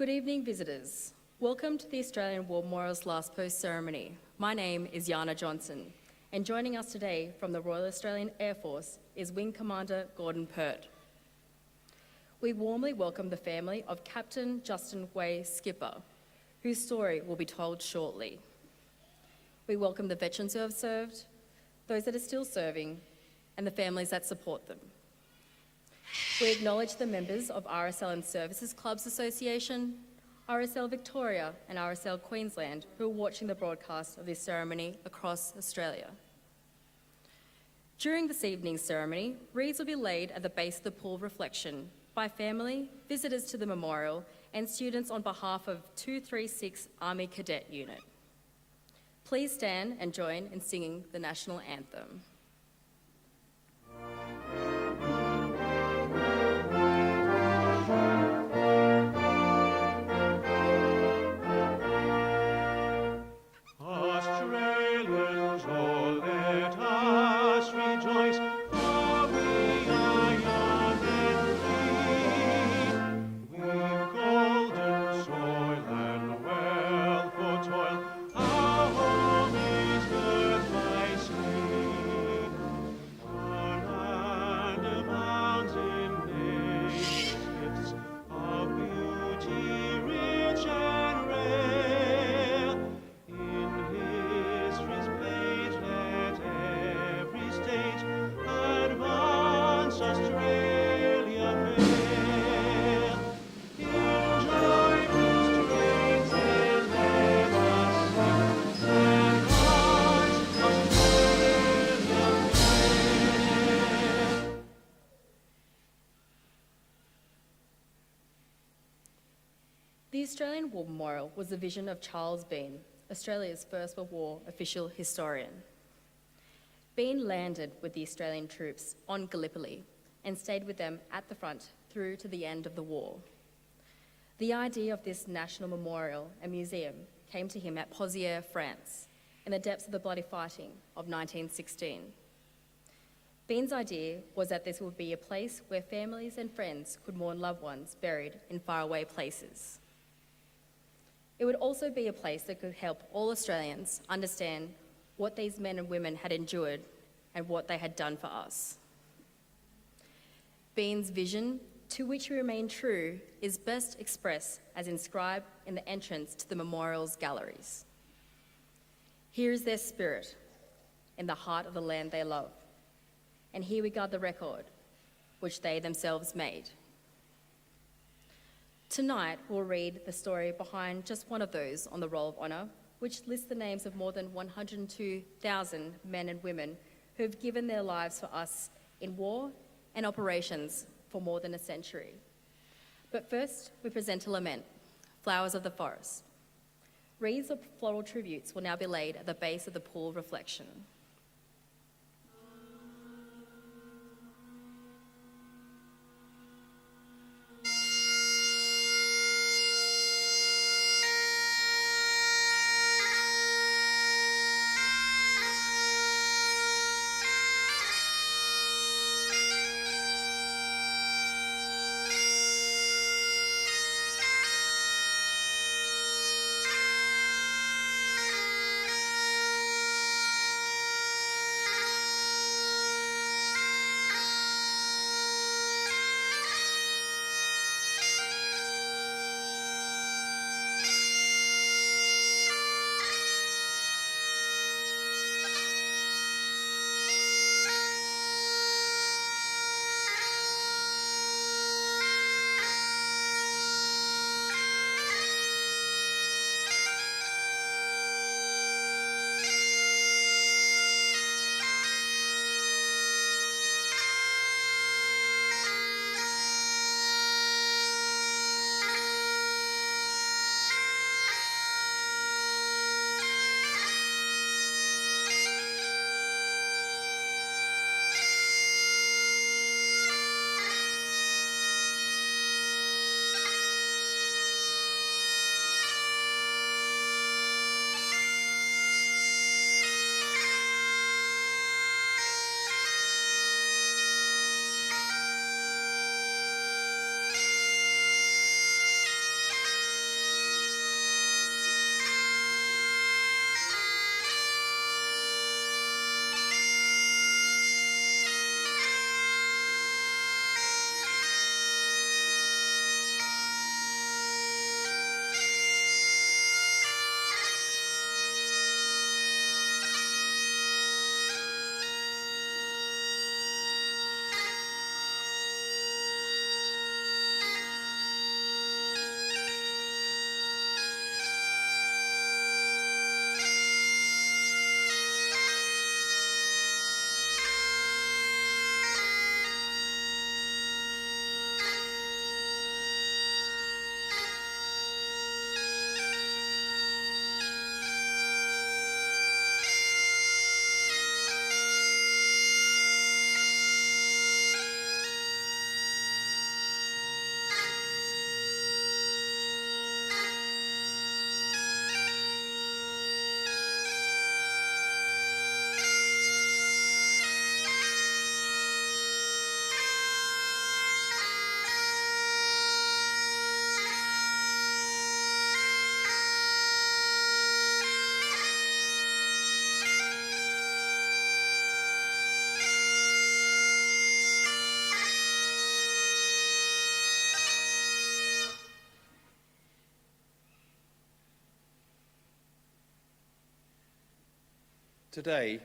Good evening, visitors. Welcome to the Australian War Memorial's Last Post ceremony. My name is Yana Johnson, and joining us today from the Royal Australian Air Force is Wing Commander Gordon Pert. We warmly welcome the family of Captain Justin Way Skipper, whose story will be told shortly. We welcome the veterans who have served, those that are still serving, and the families that support them. We acknowledge the members of RSL Services Clubs Association, RSL Victoria and RSL Queensland who are watching the broadcast of this ceremony across Australia. During this evening's ceremony, wreaths will be laid at the base of the pool of reflection by family, visitors to the memorial and students on behalf of 236 Army Cadet Unit. Please stand and join in singing the National Anthem. The Australian War Memorial was the vision of Charles Bean, Australia's First World War official historian. Bean landed with the Australian troops on Gallipoli and stayed with them at the front through to the end of the war. The idea of this national memorial and museum came to him at Pozières, France, in the depths of the bloody fighting of 1916. Bean's idea was that this would be a place where families and friends could mourn loved ones buried in faraway places. It would also be a place that could help all Australians understand what these men and women had endured and what they had done for us. Bean's vision, to which we remain true, is best expressed as inscribed in the entrance to the memorial's galleries. Here is their spirit, in the heart of the land they love, and here we guard the record, which they themselves made. Tonight, we'll read the story behind just one of those on the Roll of Honour, which lists the names of more than 102,000 men and women who have given their lives for us in war and operations for more than a century. But first, we present a lament, Flowers of the Forest. Wreaths of floral tributes will now be laid at the base of the pool of reflection. Today,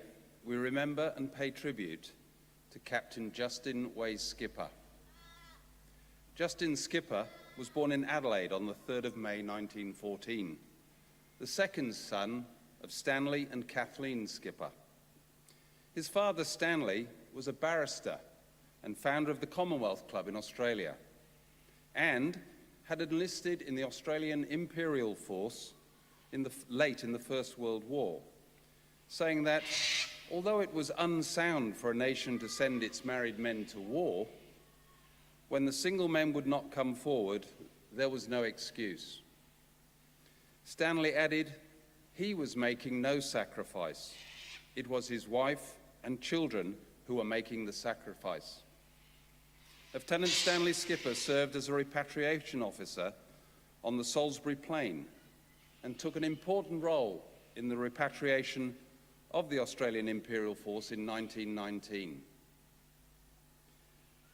we remember and pay tribute to Captain Justin Way Skipper. Justin Skipper was born in Adelaide on the 3rd of May 1914, the second son of Stanley and Kathleen Skipper. His father, Stanley, was a barrister and founder of the Commonwealth Club in Australia, and had enlisted in the Australian Imperial Force late in the First World War, saying that although it was unsound for a nation to send its married men to war, when the single men would not come forward, there was no excuse. Stanley added, he was making no sacrifice. It was his wife and children who were making the sacrifice. Lieutenant Stanley Skipper served as a repatriation officer on the Salisbury Plain and took an important role in the repatriation of the Australian Imperial Force in 1919.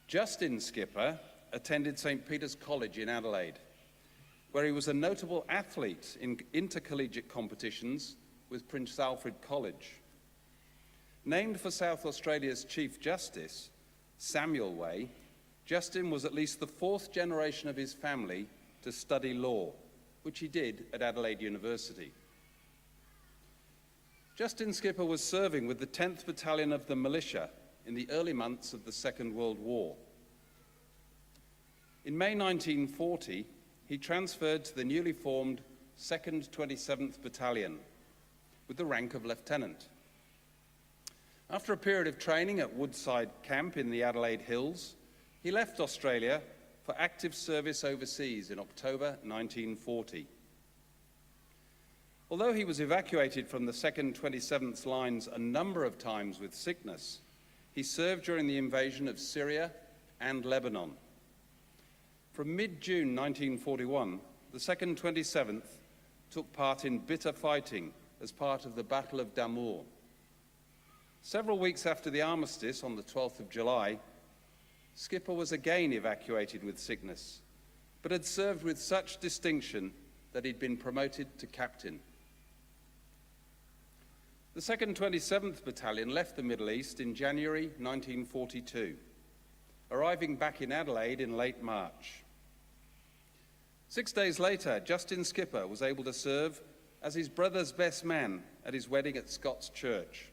Justin Skipper attended St. Peter's College in Adelaide, where he was a notable athlete in intercollegiate competitions with Prince Alfred College. Named for South Australia's Chief Justice, Samuel Way, Justin was at least the fourth generation of his family to study law, which he did at Adelaide University. Justin Skipper was serving with the 10th Battalion of the Militia in the early months of the Second World War. In May 1940, he transferred to the newly formed 2nd 27th Battalion with the rank of lieutenant. After a period of training at Woodside Camp in the Adelaide Hills, he left Australia for active service overseas in October 1940. Although he was evacuated from the 2nd 27th lines a number of times with sickness, he served during the invasion of Syria and Lebanon. From mid-June 1941, the 2nd 27th took part in bitter fighting as part of the Battle of Damour. Several weeks after the armistice on the 12th of July, Skipper was again evacuated with sickness, but had served with such distinction that he'd been promoted to captain. The 2nd 27th Battalion left the Middle East in January 1942, arriving back in Adelaide in late March. 6 days later, Justin Skipper was able to serve as his brother's best man at his wedding at Scott's Church.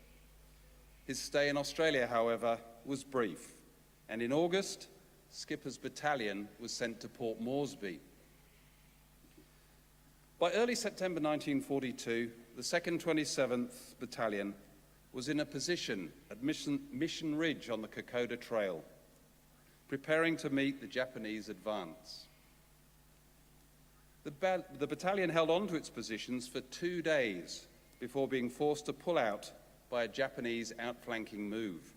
His stay in Australia, however, was brief, and in August, Skipper's battalion was sent to Port Moresby. By early September 1942, the 2nd 27th Battalion was in a position at Mission Ridge on the Kokoda Trail, preparing to meet the Japanese advance. The battalion held on to its positions for 2 days before being forced to pull out by a Japanese outflanking move.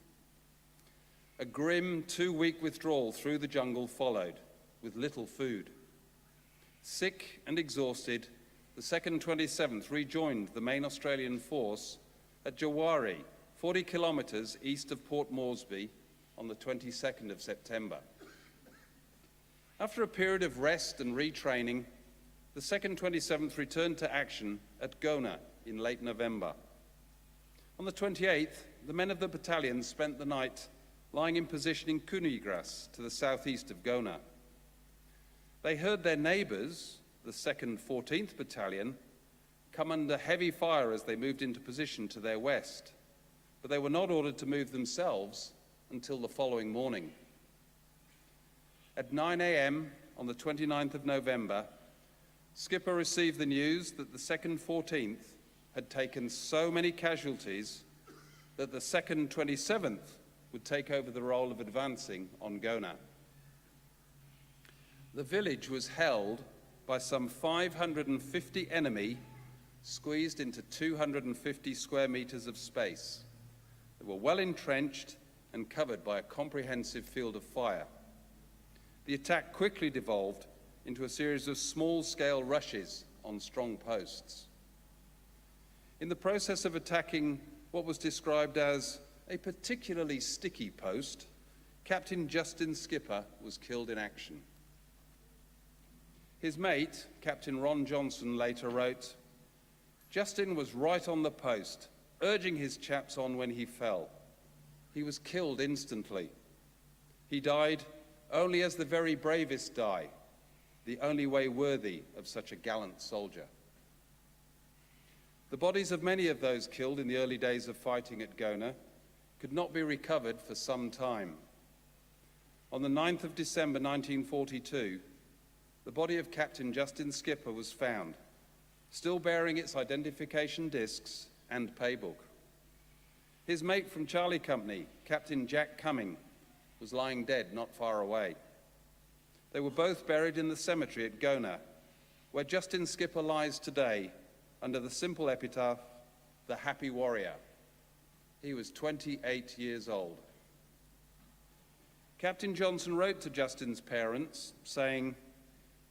A grim 2-week withdrawal through the jungle followed, with little food. Sick and exhausted, the 2nd 27th rejoined the main Australian force at Jawari, 40 kilometres east of Port Moresby, on the 22nd of September. After a period of rest and retraining, the 2nd 27th returned to action at Gona in late November. On the 28th, the men of the battalion spent the night lying in position in Kunigras to the southeast of Gona. They heard their neighbours, the 2nd 14th Battalion, come under heavy fire as they moved into position to their west, but they were not ordered to move themselves until the following morning. At 9 a.m. on the 29th of November, Skipper received the news that the 2nd 14th had taken so many casualties that the 2nd 27th would take over the role of advancing on Gona. The village was held by some 550 enemy squeezed into 250 square metres of space. They were well entrenched and covered by a comprehensive field of fire. The attack quickly devolved into a series of small-scale rushes on strong posts. In the process of attacking what was described as a particularly sticky post, Captain Justin Skipper was killed in action. His mate, Captain Ron Johnson, later wrote, "Justin was right on the post, urging his chaps on when he fell. He was killed instantly. He died only as the very bravest die, the only way worthy of such a gallant soldier. The bodies of many of those killed in the early days of fighting at Gona could not be recovered for some time. On the 9th of December 1942, the body of Captain Justin Skipper was found, still bearing its identification discs and paybook. His mate from Charlie Company, Captain Jack Cumming, was lying dead not far away. They were both buried in the cemetery at Gona, where Justin Skipper lies today under the simple epitaph, "The Happy Warrior." He was 28 years old. Captain Johnson wrote to Justin's parents, saying,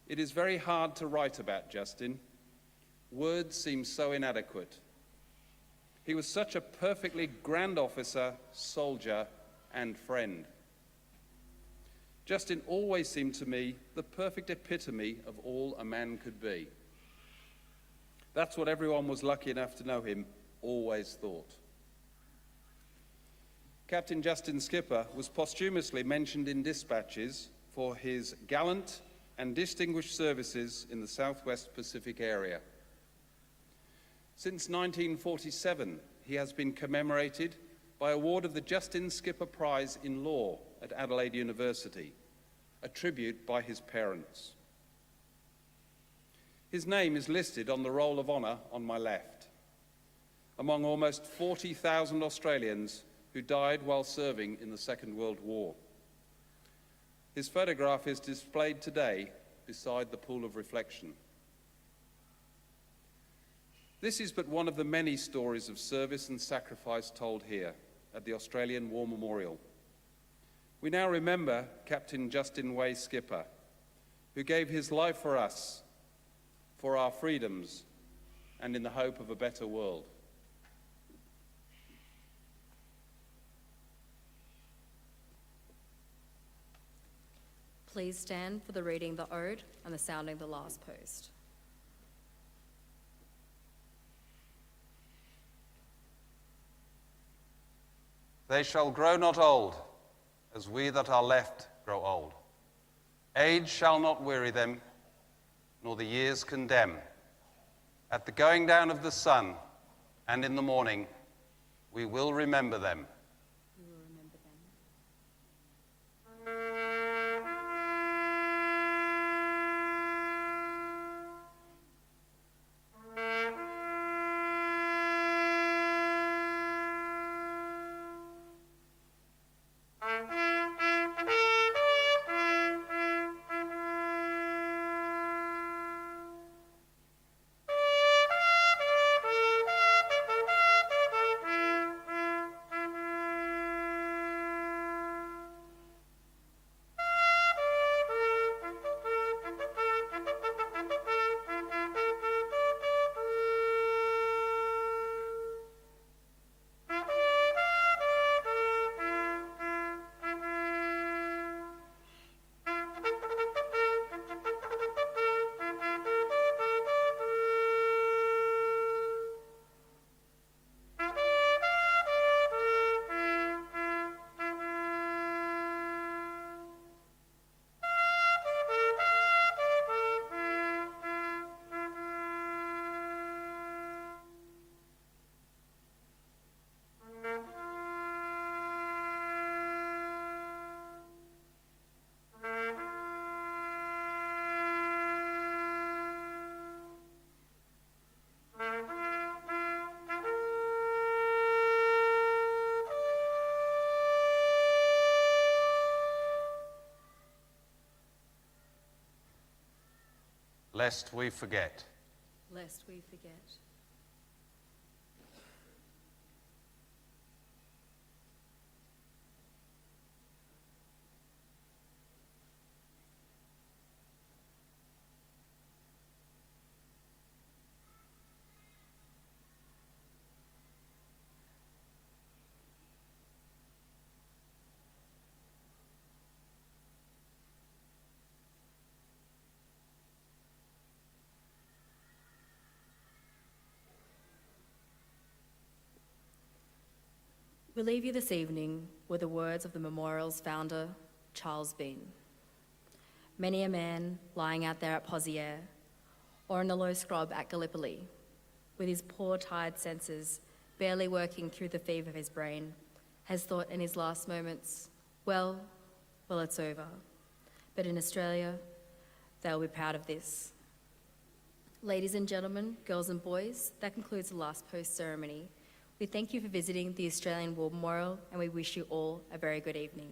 "It is very hard to write about Justin. Words seem so inadequate. He was such a perfectly grand officer, soldier, and friend. Justin always seemed to me the perfect epitome of all a man could be." That's what everyone was lucky enough to know him always thought. Captain Justin Skipper was posthumously mentioned in dispatches for his gallant and distinguished services in the Southwest Pacific area. Since 1947, he has been commemorated by award of the Justin Skipper Prize in Law at Adelaide University, a tribute by his parents. His name is listed on the Roll of Honour on my left, among almost 40,000 Australians who died while serving in the Second World War. His photograph is displayed today beside the pool of reflection. This is but one of the many stories of service and sacrifice told here at the Australian War Memorial. We now remember Captain Justin Way Skipper, who gave his life for us, for our freedoms, and in the hope of a better world. Please stand for the reading the ode and the sounding the last post. They shall grow not old, as we that are left grow old. Age shall not weary them, nor the years condemn. At the going down of the sun and in the morning, we will remember them. We will remember them. Lest we forget. Lest we forget. We leave you this evening with the words of the memorial's founder, Charles Bean. Many a man lying out there at Poziere or in a low scrub at Gallipoli, with his poor tired senses barely working through the fever of his brain, has thought in his last moments, well, it's over. But in Australia, they'll be proud of this. Ladies and gentlemen, girls and boys, that concludes the last post ceremony. We thank you for visiting the Australian War Memorial and we wish you all a very good evening.